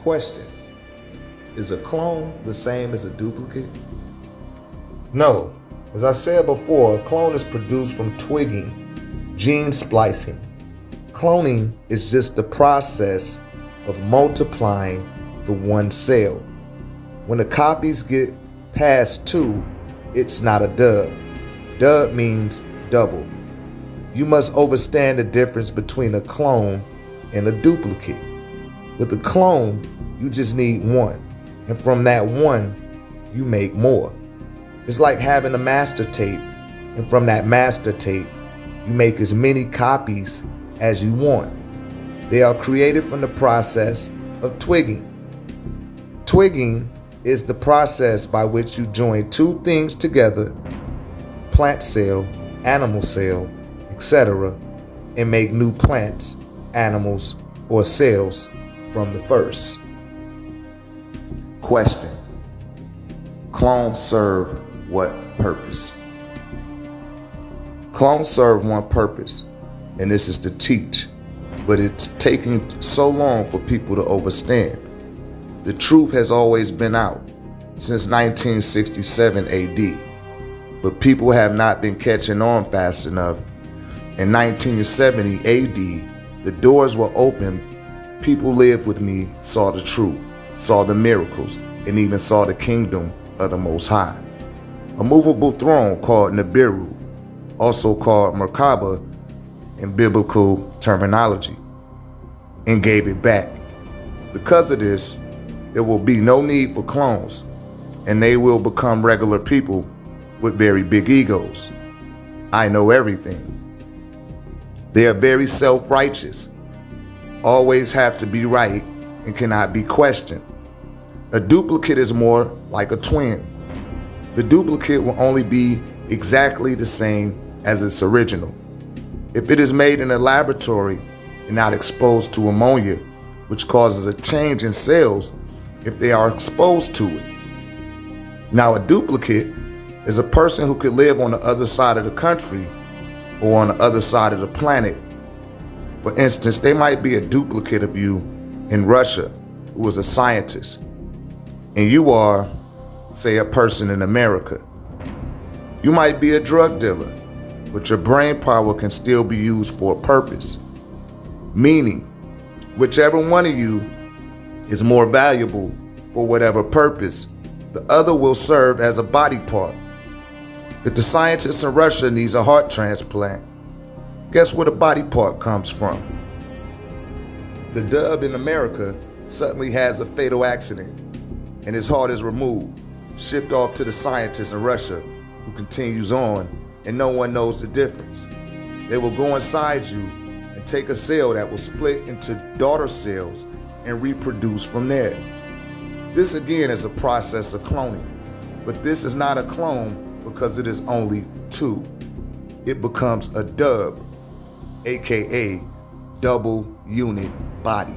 Question: is a clone the same as a duplicate? No. As I said before, a clone is produced from twigging, gene splicing. Cloning is just the process of multiplying the one cell. When the copies get past 2, it's not a dub. Dub means double. You must understand the difference between a clone and a duplicate. With a clone, you just need one, and from that one, you make more. It's like having a master tape, and from that master tape, you make as many copies as you want. They are created from the process of twigging. Twigging is the process by which you join two things together, plant cell, animal cell, etc., and make new plants, animals, or cells from the first. Question: clones serve what purpose? Clones serve one purpose, and this is to teach, but it's taking so long for people to understand. The truth has always been out since 1967 AD, but people have not been catching on fast enough. In 1970 AD, the doors were open. People lived with me, saw the truth, saw the miracles, and even saw the kingdom of the Most High. A movable throne called Nibiru, also called Merkaba in biblical terminology, and gave it back. Because of this, there will be no need for clones, and they will become regular people with very big egos. I know everything. They are very self-righteous, always have to be right, and cannot be questioned. A duplicate is more like a twin. The duplicate will only be exactly the same as its original. If it is made in a laboratory and not exposed to ammonia, which causes a change in cells if they are exposed to it. Now, a duplicate is a person who could live on the other side of the country or on the other side of the planet. For instance, they might be a duplicate of you in Russia who is a scientist, and you are, say, a person in America. You might be a drug dealer, but your brain power can still be used for a purpose. Meaning, whichever one of you is more valuable for whatever purpose, the other will serve as a body part. If the scientist in Russia needs a heart transplant, guess where the body part comes from? The dub in America suddenly has a fatal accident, and his heart is removed, shipped off to the scientist in Russia, who continues on, and no one knows the difference. They will go inside you and take a cell that will split into daughter cells and reproduce from there. This again is a process of cloning, but this is not a clone because it is only two. It becomes a dub, aka double unit body.